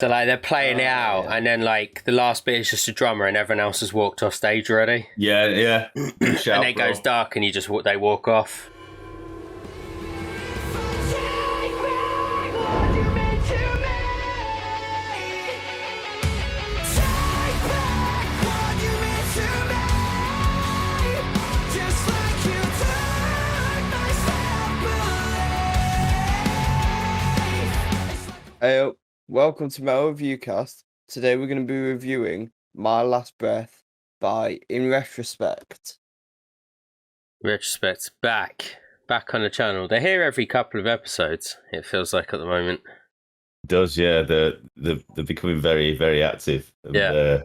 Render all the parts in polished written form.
So like they're playing it out, and then like the last bit is just a drummer, and everyone else has walked off stage already. Yeah. And it goes dark, and they walk off. Hey, welcome to my overview cast. Today we're going to be reviewing My Last Breath by InRetrospect. Retrospect's back on the channel. They're here every couple of episodes, it feels like at the moment. It does, yeah. They're becoming very, very active. And, yeah.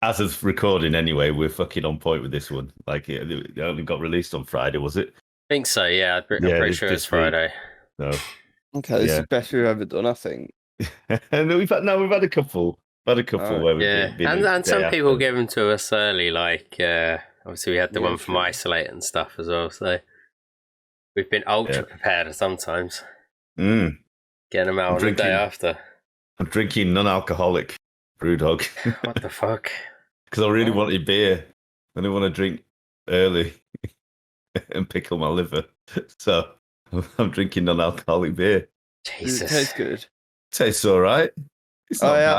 As of recording anyway, we're fucking on point with this one. Like, it only got released on Friday, was it? I think so, yeah. I'm pretty sure it's Friday. No. Okay, this is the best we've ever done, I think. And we've had a couple. Where we've been and some people give them to us early, like obviously we had the one from Isolate and stuff as well, so we've been ultra prepared sometimes. Getting them out on the day after. I'm drinking non-alcoholic Brewdog. What the fuck? Because I really wanted beer. I didn't want to drink early and pickle my liver, so I'm drinking non-alcoholic beer. Jesus, it tastes good. Tastes all right. It's not bad.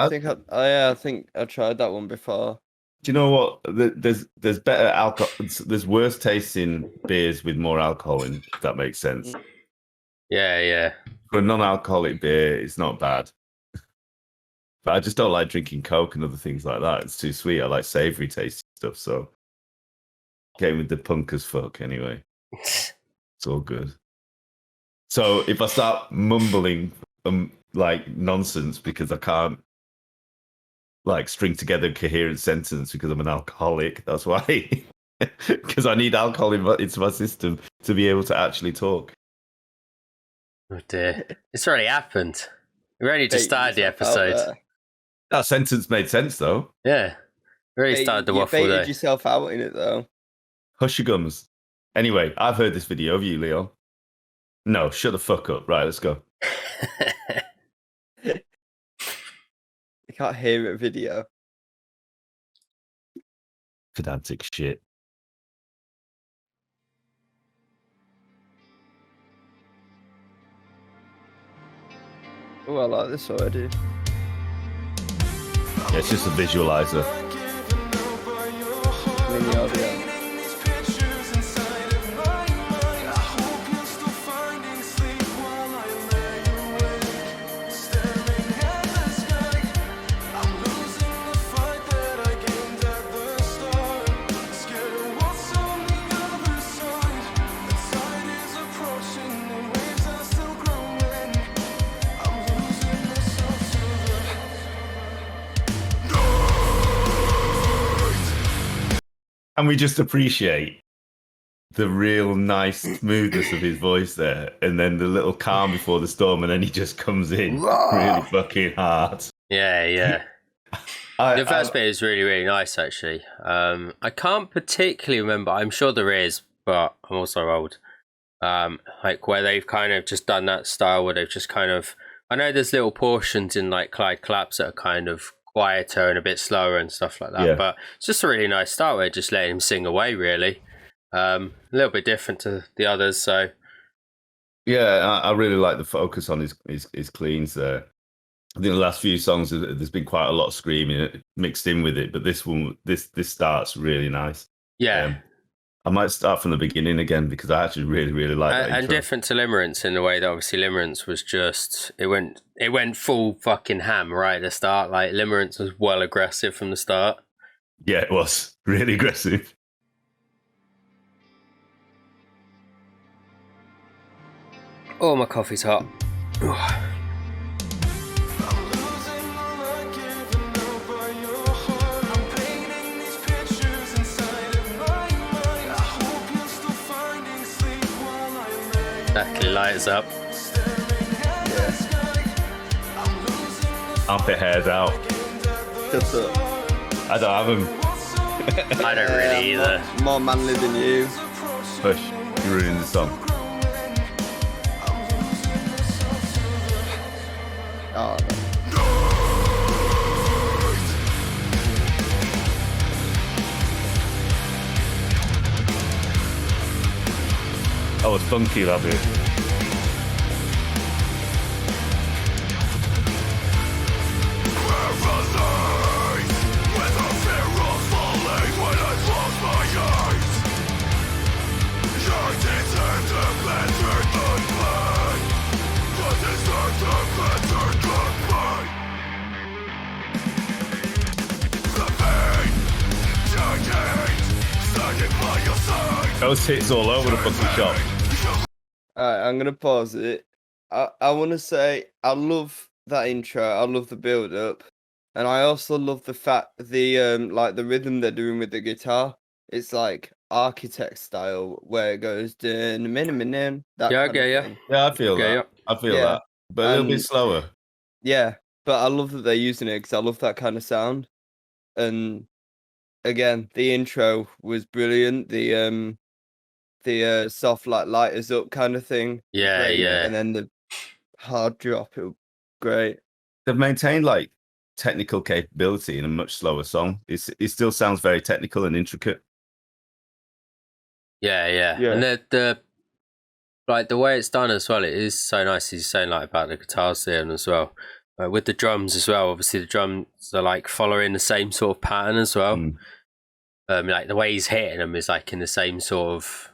I think I tried that one before. Do you know what? There's better alcohol. There's worse tasting beers with more alcohol in. If that makes sense. Yeah. For a non-alcoholic beer, it's not bad. But I just don't like drinking Coke and other things like that. It's too sweet. I like savoury tasting stuff. So getting with the punk as fuck anyway. It's all good. So if I start mumbling like nonsense because I can't like string together a coherent sentence because I'm an alcoholic, that's why. Because I need alcohol into my system to be able to actually talk. Oh dear. It's already happened. We only just started the episode. That sentence made sense though. Yeah. We already started the waffle there. You baited yourself out in it though. Hush your gums. Anyway, I've heard this video of you, Leon. No, shut the fuck up. Right, let's go. I can't hear a video. Pedantic shit. Oh, I like this already. Yeah, it's just a visualizer. Mini audio. And we just appreciate the real nice smoothness of his voice there, and then the little calm before the storm, and then he just comes in really fucking hard. Yeah. The first bit is really, really nice, actually. I can't particularly remember. I'm sure there is, but I'm also old. Like where they've kind of just done that style where they've just kind of... I know there's little portions in like Clyde Claps that are kind of quieter and a bit slower and stuff like that, but it's just a really nice start where just letting him sing away, really. A little bit different to the others, so yeah, I really like the focus on his cleans there. I think the last few songs there's been quite a lot of screaming mixed in with it, but this starts really nice. I might start from the beginning again because I actually really, really like that. And different to Limerence in the way that obviously Limerence was just it went full fucking ham right at the start. Like Limerence was well aggressive from the start. Yeah, it was really aggressive. Oh, my coffee's hot. Exactly, lights up. Armpit hairs out. Shut up. I don't have them. I don't really either. More manly than you. Push. You're ruining the song. Oh, no. slow and funky, love it. Those hits all over the fucking shop. Alright, I'm gonna pause it. I want to say I love that intro. I love the build up, and I also love the fact like the rhythm they're doing with the guitar. It's like Architect style, where it goes dun min that Yeah, kind okay, of yeah. thing. Yeah, I feel Okay, that. I feel Yeah. that. But a little bit And- slower. Yeah, but I love that they're using it because I love that kind of sound. And again, the intro was brilliant. The soft like lighters up kind of thing. Yeah, great. yeah. And then the hard drop, it was great. They've maintained like technical capability in a much slower song. It still sounds very technical and intricate. Yeah. Yeah. And the like the way it's done as well, it is so nice. He's saying like about the guitars there as well. With the drums as well, obviously the drums are like following the same sort of pattern as well. Like the way he's hitting them is like in the same sort of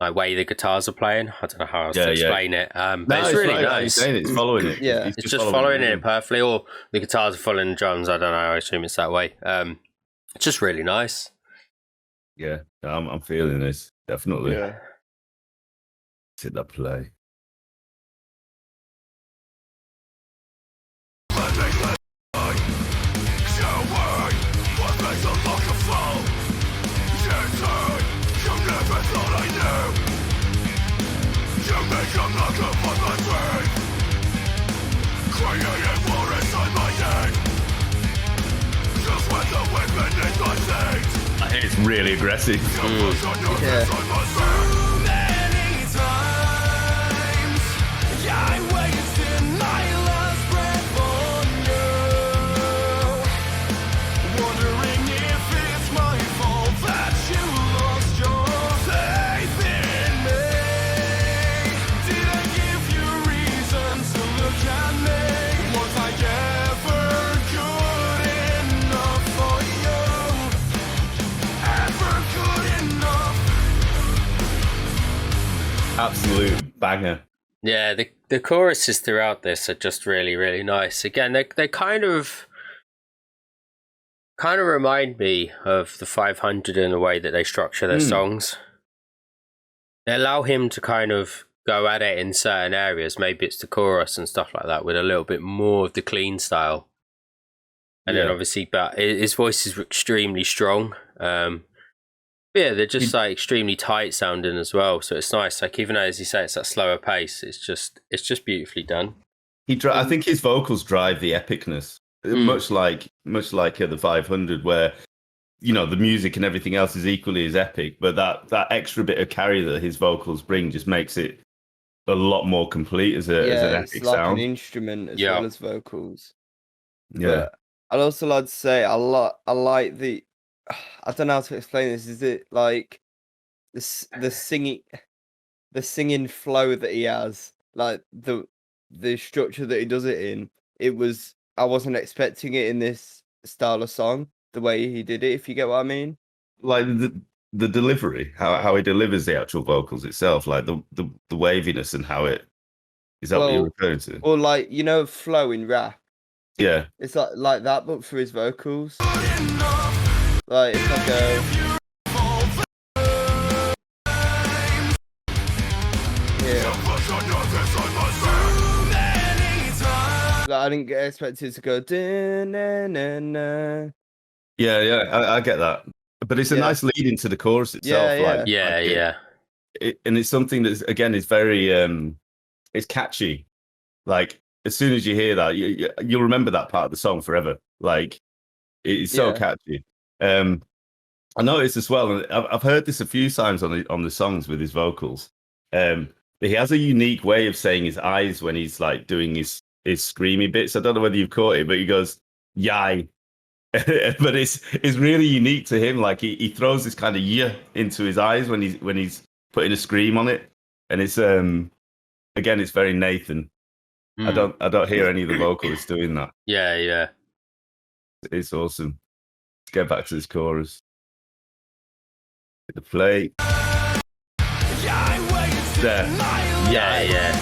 like way the guitars are playing. I don't know how else to explain it. But it's really right, nice. He's saying it's following it. Yeah. It's just following it perfectly, or the guitars are following the drums. I don't know. I assume it's that way. It's just really nice. Yeah, I'm feeling this definitely. Yeah. Hit that play. It's really aggressive. Yeah. Absolute banger. Yeah, the choruses throughout this are just really, really nice. Again, they kind of remind me of the 500 in the way that they structure their songs. They allow him to kind of go at it in certain areas. Maybe it's the chorus and stuff like that with a little bit more of the clean style. And then obviously, but his voice is extremely strong. Yeah, they're just like extremely tight sounding as well. So it's nice. Like even though, as you say, it's that slower pace, it's just beautifully done. I think his vocals drive the epicness, much like the 500, where the music and everything else is equally as epic, but that extra bit of carry that his vocals bring just makes it a lot more complete as an epic it's like sound. an instrument as well as vocals. Yeah, but I'd also like to say I like the. I don't know how to explain this. Is it like the singing flow that he has, like the structure that he does it in? I wasn't expecting it in this style of song, the way he did it. If you get what I mean, like the delivery, how he delivers the actual vocals itself, like the waviness and how it is that what you're referring to? Or like flow in rap. Yeah, it's like that, but for his vocals. Like if I go, like, I didn't expect it to go. Yeah, I get that, but it's a nice lead into the chorus itself. Yeah. And it's something that's again is very it's catchy. Like as soon as you hear that, you'll remember that part of the song forever. Like it's so catchy. I noticed as well, and I've heard this a few times on the songs with his vocals. He has a unique way of saying his eyes when he's like doing his screamy bits. I don't know whether you've caught it, but he goes "yai," but it's really unique to him. Like he throws this kind of "yeah" into his eyes when he's putting a scream on it. and it's again, it's very Nathan. I don't hear any of the vocalists doing that. Yeah. It's awesome. Let's get back to this chorus. Hit the play. There. Yeah.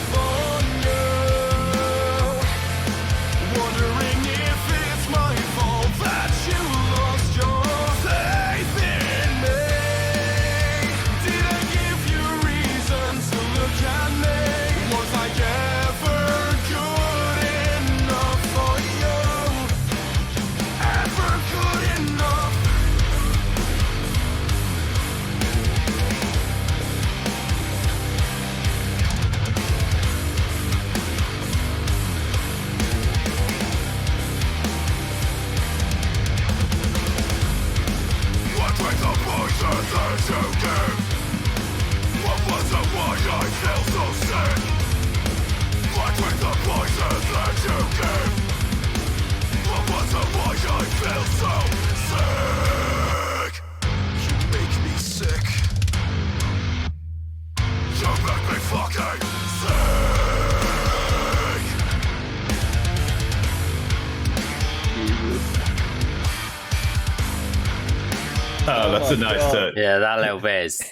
Oh, that's a nice touch. Yeah, that little bit is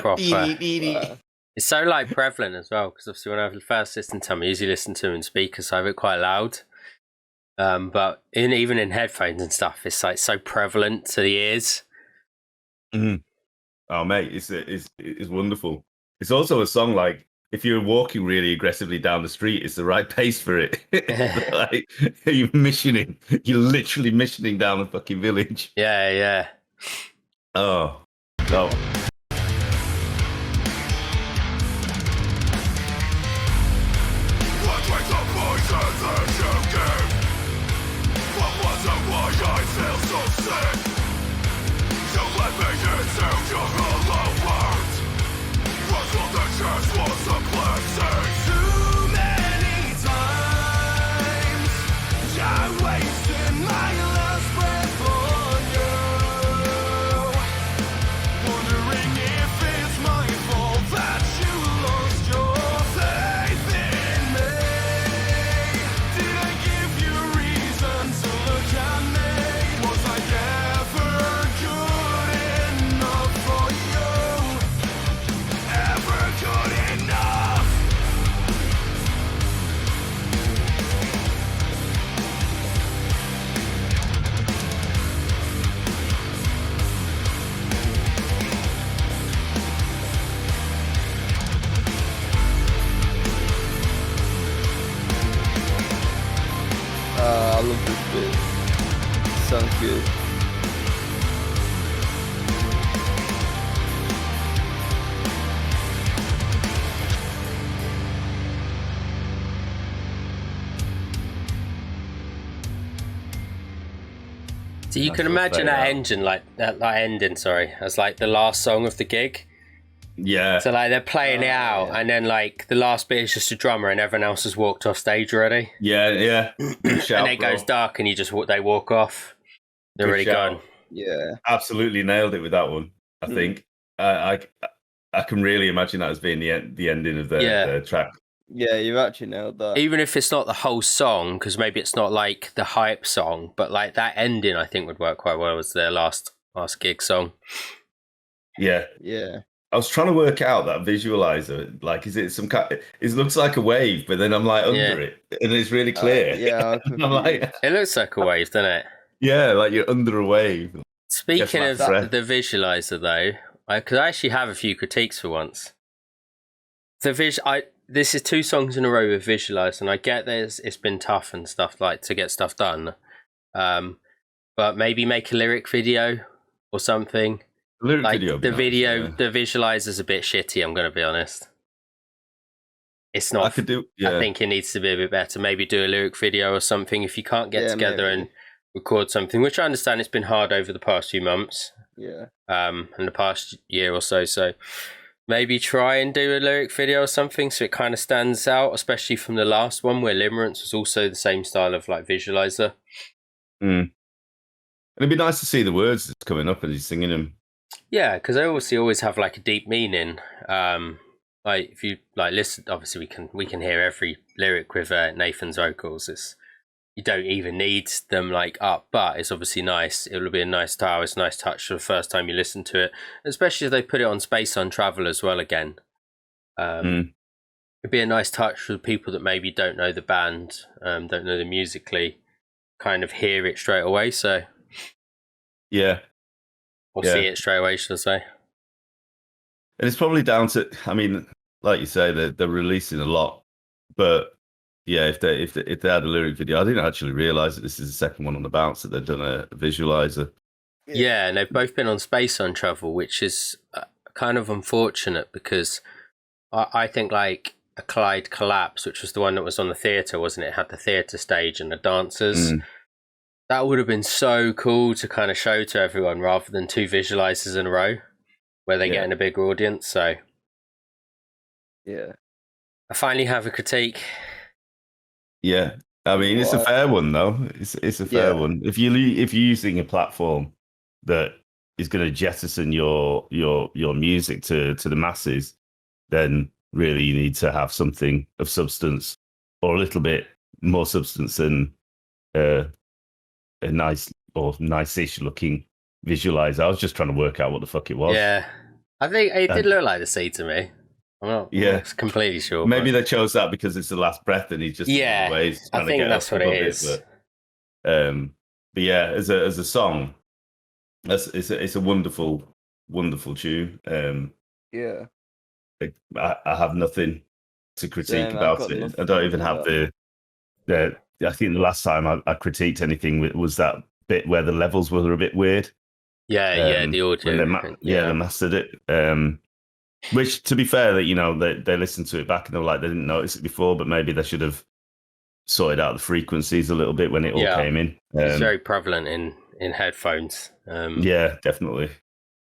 proper. It's so like prevalent as well, because obviously when I first listen to them, I usually listen to them in speakers, so I have it quite loud. But even in headphones and stuff, it's like so prevalent to the ears. Oh, mate, it's wonderful. It's also a song like if you're walking really aggressively down the street, it's the right pace for it. Like you're missioning, you're literally missioning down the fucking village. Yeah. Oh, no. I love this bit. Sounds good. So you can imagine that engine, like that ending, as like the last song of the gig. Yeah. So like they're playing it out, and then like the last bit is just a drummer, and everyone else has walked off stage already. Yeah. Good shout, and it goes dark, and they walk off. They're Good really shout. gone. Yeah. Absolutely nailed it with that one. I think I can really imagine that as being the ending of the track. Yeah, you've actually nailed that. Even if it's not the whole song, because maybe it's not like the hype song, but like that ending, I think would work quite well as their last gig song. Yeah. I was trying to work out that visualizer. Like, is it some kind? It looks like a wave, but then I'm like under it, and it's really clear. I'm like, it looks like a wave, doesn't it? Yeah, like you're under a wave. Speaking of the visualizer, though, because I actually have a few critiques for once. This is 2 songs in a row with visualizer, and I get that it's been tough and stuff like to get stuff done. But maybe make a lyric video or something. Lyric like video. The visualizer's a bit shitty. I'm going to be honest. It's not. I think it needs to be a bit better. Maybe do a lyric video or something if you can't get together and record something. Which I understand it's been hard over the past few months. Yeah. And the past year or so. So maybe try and do a lyric video or something so it kind of stands out, especially from the last one where Limerence was also the same style of like visualizer. It'd be nice to see the words that's coming up as he's singing them. Yeah, because they obviously always have like a deep meaning. like if you like listen, obviously we can hear every lyric with Nathan's vocals. It's you don't even need them like up, but it's obviously nice. It will be a nice style. It's a nice touch for the first time you listen to it, especially if they put it on Space on Travel as well again. It'd be a nice touch for people that maybe don't know the band, don't know them musically, kind of hear it straight away. So yeah, or see it straight away, should I say? And it's probably down to, I mean, like you say, they're releasing a lot, but yeah, if they had a lyric video, I didn't actually realize that this is the second one on the bounce that they've done a visualizer. Yeah, and they've both been on Space on Travel, which is kind of unfortunate because I think like a Clyde Collapse, which was the one that was on the theatre, wasn't it? It had the theatre stage and the dancers. That would have been so cool to kind of show to everyone rather than 2 visualizers in a row where they're getting a bigger audience. So yeah, I finally have a critique. Yeah, I mean it's a fair one though. It's a fair one. If you're using a platform that is going to jettison your music to the masses, then really you need to have something of substance, or a little bit more substance than a nice or nice-ish looking visualizer. I was just trying to work out what the fuck it was. Yeah, I think it did look like the sea to me. I'm not completely sure. Maybe they chose that because it's the last breath and he's just I think that's what it is. But yeah, as a song, it's a wonderful tune. Yeah, I have nothing to critique about it. I don't even have the. I think the last time I critiqued anything was that bit where the levels were a bit weird. Yeah, the audio. They mastered it. Which, to be fair, that they listened to it back and they were like they didn't notice it before, but maybe they should have sorted out the frequencies a little bit when it all came in. It's very prevalent in headphones. Yeah, definitely.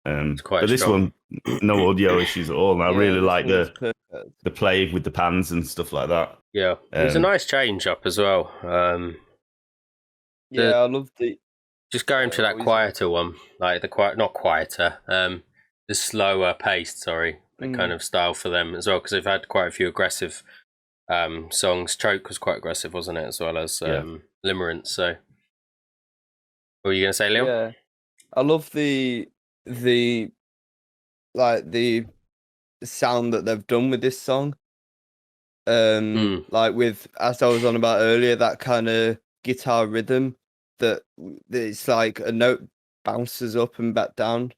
It's quite but this strong. one, no audio issues at all. And I really like the play with the pans and stuff like that. Yeah, it was a nice change up as well. I love the just going to that quieter one, like not quieter, the slower paced. Sorry, kind of style for them as well, because they've had quite a few aggressive songs. Choke was quite aggressive, wasn't it, as well as Limerence. So, what were you gonna say, Leo? Yeah, I love the sound that they've done with this song. Like with, as I was on about earlier, that kind of guitar rhythm that it's like a note bounces up and back down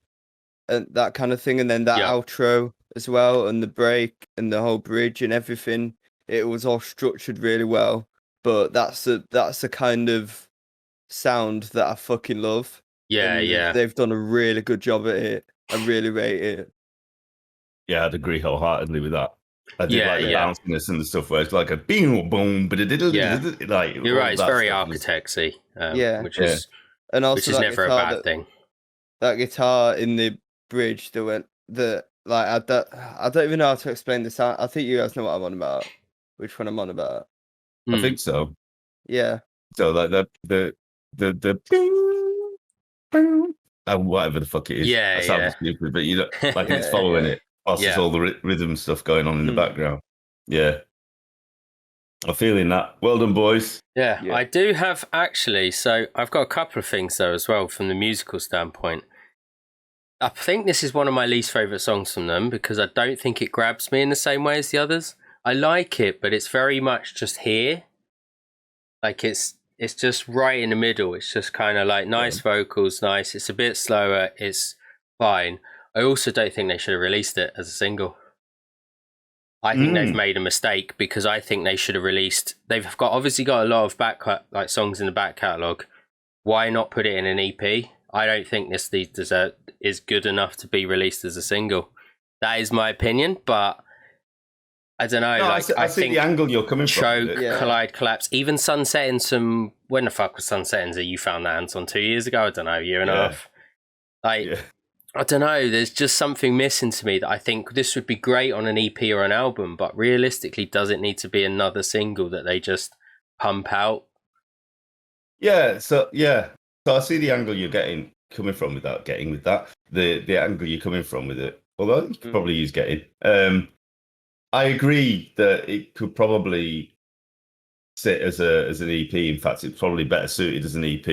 and that kind of thing, and then that outro as well, and the break and the whole bridge and everything, it was all structured really well. But that's a kind of sound that I fucking love. Yeah. They've done a really good job at it. I really rate it. Yeah, I'd agree wholeheartedly with that. I did like the bounciness and the stuff where it's like a boom, boom, but it did like. You're right. It's very architectsy. Which is never a bad thing. That guitar in the bridge, I don't even know how to explain the sound. I think you guys know what I'm on about. Which one I'm on about? I think so. Yeah. So like the whatever the fuck it is. Yeah, that sounds stupid, but you know, like it's following it. Whilst there's all the rhythm stuff going on in the background. Yeah. I'm feeling that. Well done, boys. Yeah, I do have actually. So I've got a couple of things though as well from the musical standpoint. I think this is one of my least favourite songs from them because I don't think it grabs me in the same way as the others. I like it, but it's very much just here. Like it's just right in the middle. It's just kind of like nice vocals, nice. It's a bit slower. It's fine. I also don't think they should have released it as a single. I think they've made a mistake because I think they should have released. They've obviously got a lot of songs in the back catalogue. Why not put it in an EP? I don't think this is good enough to be released as a single. That is my opinion, but I don't know. No, I think the angle you're coming from. Choke, Collide, Collapse, even Sunsetting. When the fuck was Sunsetting? You found that, Anton, 2 years ago? I don't know, year and a half. I don't know. There's just something missing to me that I think this would be great on an EP or an album, but realistically, does it need to be another single that they just pump out? Yeah. So I see the angle you're coming from without getting with that. The angle you're coming from with it. Although you could probably use getting. I agree that it could probably sit as an EP. In fact, it's probably better suited as an EP,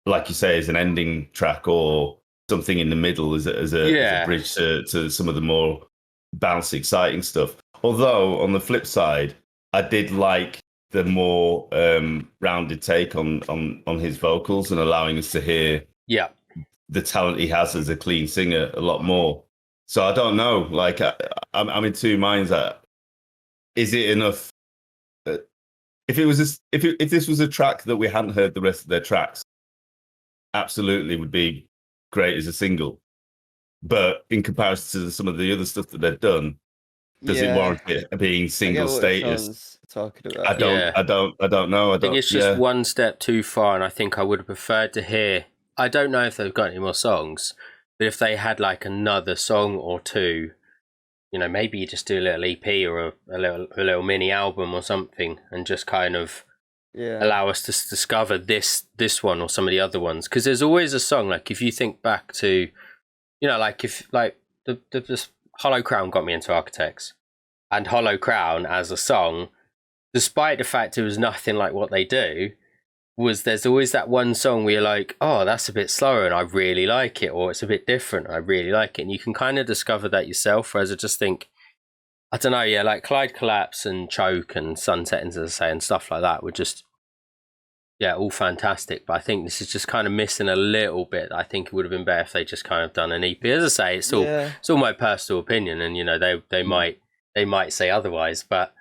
like you say, as an ending track or something in the middle as a bridge to some of the more bouncy, exciting stuff. Although on the flip side, I did like the more rounded take on his vocals and allowing us to hear the talent he has as a clean singer a lot more. So I don't know. Like I'm in two minds. Is it enough? If this was a track that we hadn't heard the rest of their tracks, absolutely would be great as a single. But in comparison to some of the other stuff that they've done, does it warrant it being single status? Talking about. I don't know. I think it's just one step too far, and I think I would have preferred to hear. I don't know if they've got any more songs, but if they had like another song or two, you know, maybe you just do a little EP or a little mini album or something, and just kind of allow us to discover this one or some of the other ones. Because there's always a song, like if you think back to, you know, like if like the Hollow Crown got me into Architects, and Hollow Crown as a song, despite the fact it was nothing like what they do, there's always that one song where you're like, oh, that's a bit slower and I really like it, or it's a bit different and I really like it, and you can kind of discover that yourself. Whereas I just think, I don't know, like Clyde Collapse and Choke and Sunsettings, as I say, and stuff like that were just, all fantastic. But I think this is just kind of missing a little bit. I think it would have been better if they just kind of done an EP. As I say, it's all my personal opinion, and you know they might say otherwise, but.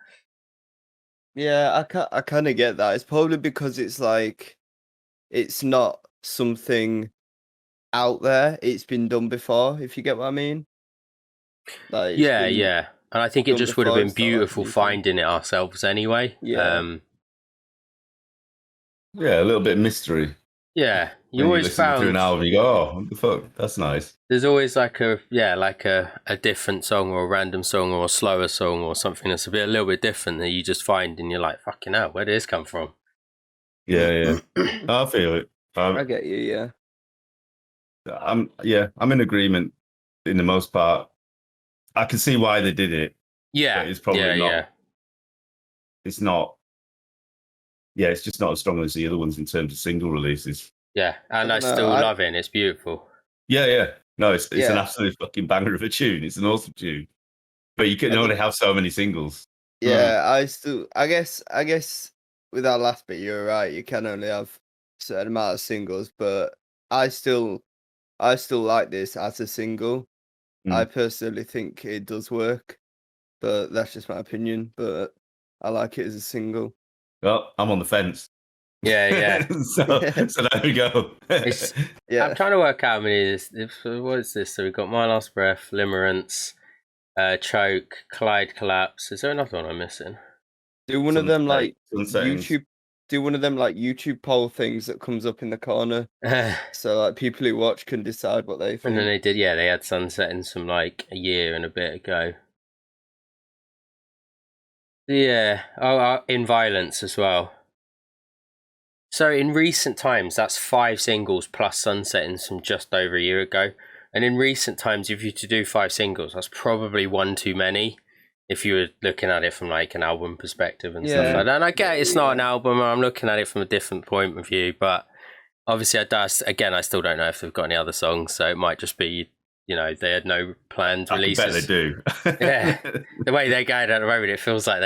Yeah, I kind of get that. It's probably because it's like, it's not something out there. It's been done before, if you get what I mean. Like, and I think it just would have been beautiful finding it ourselves anyway. Yeah. A little bit of mystery. Yeah, you always found through an album, you go, oh, what the fuck? That's nice. There's always like a different song or a random song or a slower song or something that's a little bit different that you just find and you're like, fucking hell, where did this come from? Yeah. I feel it. I get you, yeah. I'm in agreement in the most part. I can see why they did it. Yeah. But it's probably not. It's not. Yeah, it's just not as strong as the other ones in terms of single releases. Yeah, and I still love it. It's beautiful. Yeah. No, it's an absolute fucking banger of a tune. It's an awesome tune. But you can only have so many singles. Yeah, I guess with that last bit, you're right. You can only have a certain amount of singles, but I still like this as a single. I personally think it does work, but that's just my opinion. But I like it as a single. Well, I'm on the fence. Yeah. so there we go. I'm trying to work out how many. What is this? So we've got My Last Breath, Limerence, Choke, Clyde Collapse. Is there another one I'm missing? Do one of them like YouTube. Do one of them like YouTube poll things that comes up in the corner, so like people who watch can decide what they think. And then they did. Yeah, they had Sunsettings from like a year and a bit ago. Yeah. In Violence as well. So in recent times, that's 5 singles plus Sunsettings from just over a year ago. And in recent times, if you to do 5 singles, that's probably one too many. If you were looking at it from like an album perspective and stuff like that. And I get it's not an album, I'm looking at it from a different point of view. But obviously, I still don't know if they've got any other songs. So it might just be, you know, they had no planned releases. I bet they do. Yeah. The way they're going at the moment, it feels like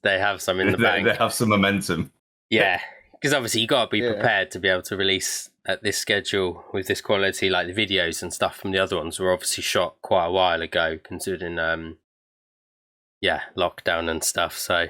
they have some in the bank. They have some momentum. Yeah. Because obviously you got to be prepared to be able to release at this schedule with this quality. Like the videos and stuff from the other ones were obviously shot quite a while ago, considering lockdown and stuff. So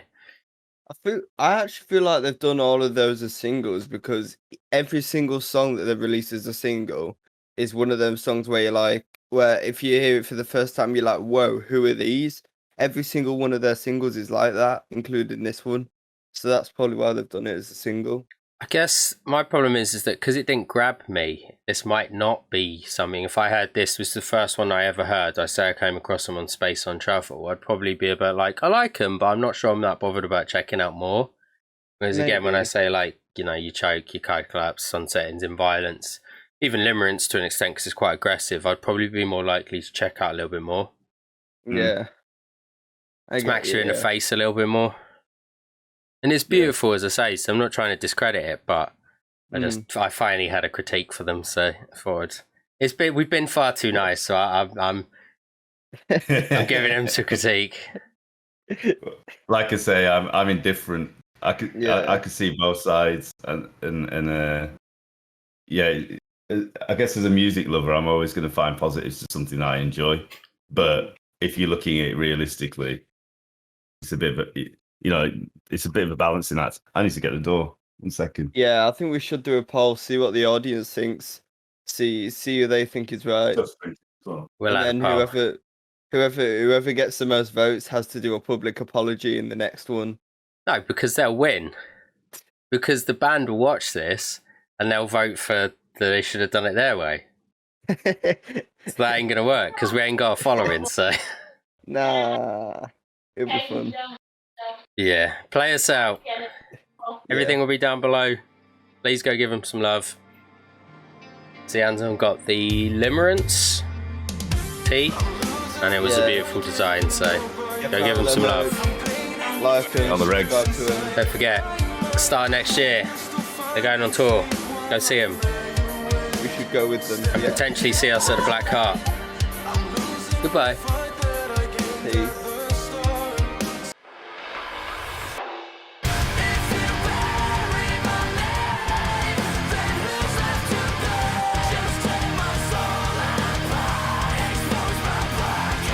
I actually feel like they've done all of those as singles, because every single song that they've released as a single is one of them songs where you're like, where if you hear it for the first time, you're like, whoa, who are these? Every single one of their singles is like that, including this one. So that's probably why they've done it as a single. I guess my problem is that because it didn't grab me, this might not be something. If I heard this was the first one I ever heard, I say I came across them on Space on Travel, I'd probably be a bit like, I like them, but I'm not sure I'm that bothered about checking out more. Whereas again, when I say like, you know, you Choke, you Clyde Collapse, Sunsettings, in Violence, even Limerence to an extent because it's quite aggressive, I'd probably be more likely to check out a little bit more. Yeah. Smacks you in the face a little bit more. And it's beautiful, as I say, so I'm not trying to discredit it, but I finally had a critique for them, so forward. We've been far too nice, so I'm giving them to critique. Like I say, I'm indifferent. I could see both sides, and yeah, I guess as a music lover, I'm always going to find positives to something I enjoy. But if you're looking at it realistically, it's a bit of a balancing act. I need to get the door. 1 second. Yeah, I think we should do a poll, see what the audience thinks, see who they think is right. And then whoever gets the most votes has to do a public apology in the next one. No, because they'll win. Because the band will watch this and they'll vote for that they should have done it their way. So that ain't gonna work because we ain't got a following. So nah, it'll be fun. Yeah, play us out. Everything will be down below. Please go give them some love. See, Anton got the Limerence tee, and it was a beautiful design. So go give them some love. Like on the regs. Don't forget, start next year. They're going on tour. Go see them. We should go with them. And potentially see us at the Black Heart. Goodbye. Peace.